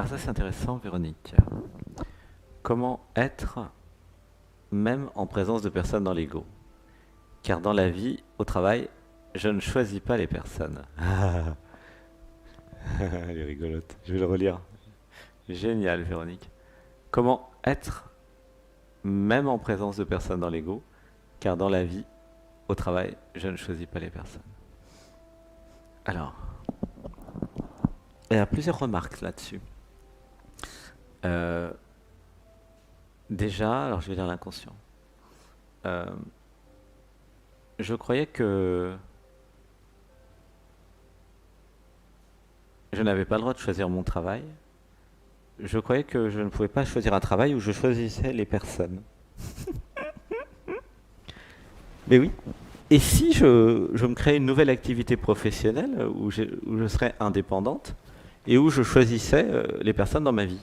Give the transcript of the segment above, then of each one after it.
Alors ça c'est intéressant, Véronique. Comment être même en présence de personnes dans l'ego? Car dans la vie, au travail, je ne choisis pas les personnes. Ah, elle est rigolote. Je vais le relire. Génial, Véronique. Comment être même en présence de personnes dans l'ego? Car dans la vie, au travail, je ne choisis pas les personnes. Alors, il y a plusieurs remarques là-dessus. Euh, Déjà, alors je vais dire l'inconscient. Euh, je croyais que je n'avais pas le droit de choisir mon travail. Je croyais que je ne pouvais pas choisir un travail où je choisissais les personnes. Mais oui. Et si je me créais une nouvelle activité professionnelle où je serais indépendante et où je choisissais les personnes dans ma vie?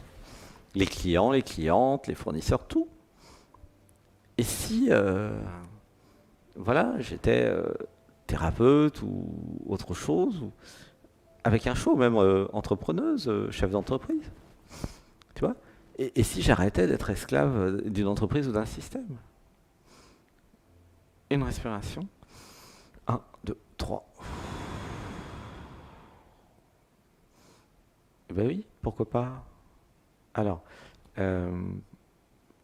Les clients, les clientes, les fournisseurs, tout. Et si, voilà, j'étais thérapeute ou autre chose, ou avec un show, même entrepreneuse, chef d'entreprise, tu vois? Et si j'arrêtais d'être esclave d'une entreprise ou d'un système? Une respiration. Un, 2, 3. Eh ben oui, pourquoi pas? Alors, euh,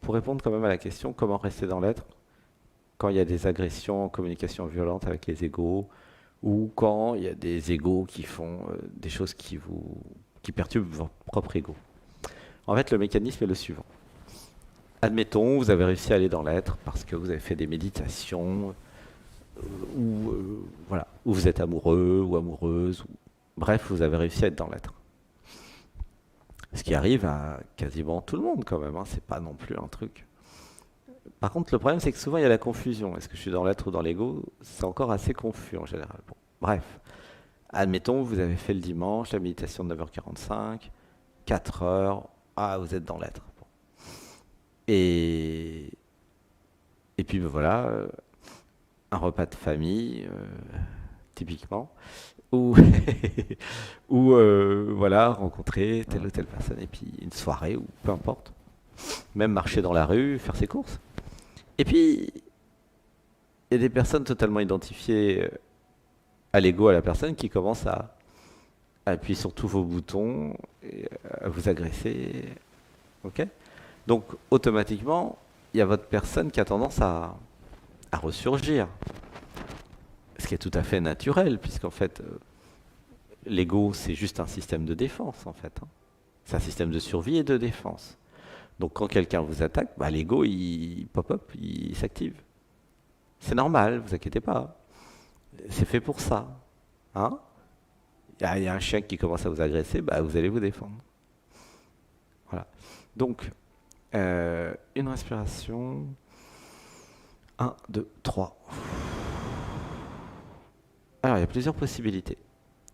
pour répondre quand même à la question, comment rester dans l'être quand il y a des agressions, communication violente avec les égos, ou quand il y a des égos qui font des choses qui perturbent votre propre ego. En fait, le mécanisme est le suivant. Admettons, vous avez réussi à aller dans l'être parce que vous avez fait des méditations, ou voilà, ou vous êtes amoureux ou amoureuse, bref, vous avez réussi à être dans l'être. Ce qui arrive à quasiment tout le monde quand même, hein, c'est pas non plus un truc. Par contre, le problème c'est que souvent il y a la confusion. Est-ce que je suis dans l'être ou dans l'ego? C'est encore assez confus en général. Bon, bref, admettons, vous avez fait le dimanche, la méditation de 9h45, 4 heures, ah, vous êtes dans l'être. Bon. Et, et puis ben voilà, un repas de famille, typiquement, ou ou voilà, rencontrer telle ou telle personne, et puis une soirée, ou peu importe, même marcher dans la rue, faire ses courses. Et puis, il y a des personnes totalement identifiées à l'ego, à la personne, qui commencent à appuyer sur tous vos boutons, et à vous agresser. Ok? Donc, automatiquement, il y a votre personne qui a tendance à ressurgir. Ce qui est tout à fait naturel, puisqu'en fait, l'ego, c'est juste un système de défense, en fait, hein. C'est un système de survie et de défense. Donc, quand quelqu'un vous attaque, bah, l'ego, il pop-up, il s'active. C'est normal, vous inquiétez pas. C'est fait pour ça. Hein? Il y a un chien qui commence à vous agresser, bah, vous allez vous défendre. Voilà. Donc, une respiration. Un, 2, 3. Alors, il y a plusieurs possibilités.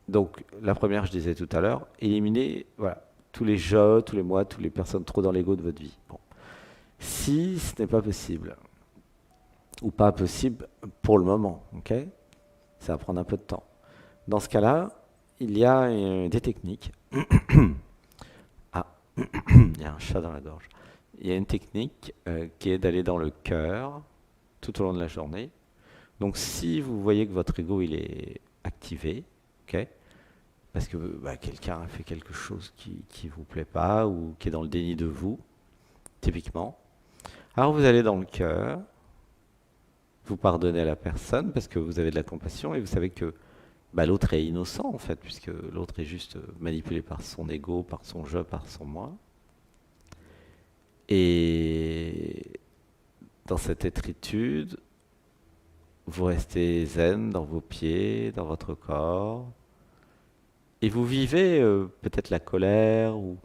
Donc, la première, je disais tout à l'heure, éliminer voilà, tous les je, tous les moi, toutes les personnes trop dans l'ego de votre vie. Bon. Si ce n'est pas possible, ou pas possible pour le moment, ok? Ça va prendre un peu de temps. Dans ce cas-là, il y a des techniques. Ah, il y a un chat dans la gorge. Il y a une technique qui est d'aller dans le cœur tout au long de la journée. Donc si vous voyez que votre ego il est activé, ok, parce que bah, quelqu'un a fait quelque chose qui vous plaît pas ou qui est dans le déni de vous, typiquement, alors vous allez dans le cœur, vous pardonnez à la personne parce que vous avez de la compassion et vous savez que bah, l'autre est innocent en fait, puisque l'autre est juste manipulé par son ego, par son je, par son moi. Et dans cette étritude, vous restez zen dans vos pieds, dans votre corps, et vous vivez peut-être la colère, ou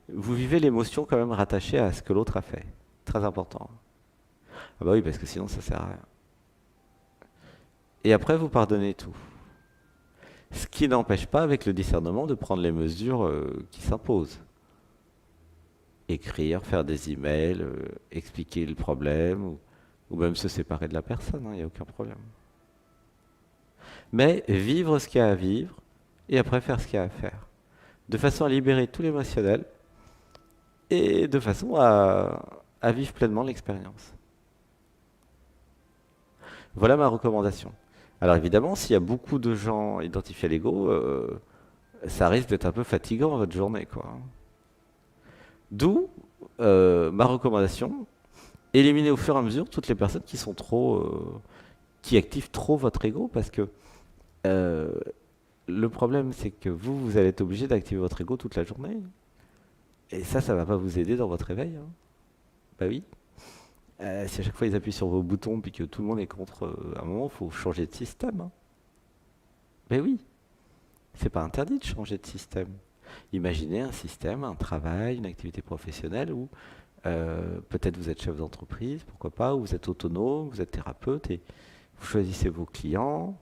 vous vivez l'émotion quand même rattachée à ce que l'autre a fait. Très important. Ah bah oui, parce que sinon ça sert à rien. Et après, vous pardonnez tout. Ce qui n'empêche pas, avec le discernement, de prendre les mesures qui s'imposent. Écrire, faire des emails, expliquer le problème, ou même se séparer de la personne, il n'y a aucun problème. Mais vivre ce qu'il y a à vivre, et après faire ce qu'il y a à faire. De façon à libérer tout l'émotionnel, et de façon à vivre pleinement l'expérience. Voilà ma recommandation. Alors évidemment, s'il y a beaucoup de gens identifiés à l'ego, ça risque d'être un peu fatigant votre journée, quoi. D'où ma recommandation, éliminez au fur et à mesure toutes les personnes qui sont qui activent trop votre ego, parce que euh, le problème, c'est que vous allez être obligé d'activer votre ego toute la journée. Et ça va pas vous aider dans votre réveil, hein. Bah oui. Si à chaque fois ils appuient sur vos boutons puis que tout le monde est contre, à un moment, il faut changer de système, hein. Mais oui, c'est pas interdit de changer de système. Imaginez un système, un travail, une activité professionnelle où peut-être vous êtes chef d'entreprise, pourquoi pas, ou vous êtes autonome, vous êtes thérapeute et vous choisissez vos clients.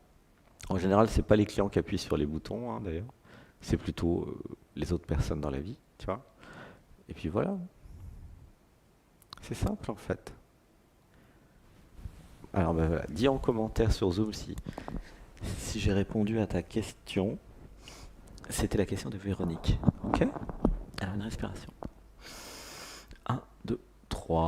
En général, c'est pas les clients qui appuient sur les boutons, hein, d'ailleurs. C'est plutôt les autres personnes dans la vie, tu vois. Et puis voilà, c'est simple en fait. Alors ben voilà, dis en commentaire sur Zoom si j'ai répondu à ta question. C'était la question de Véronique. Ok? Alors une respiration. Un, 2, 3.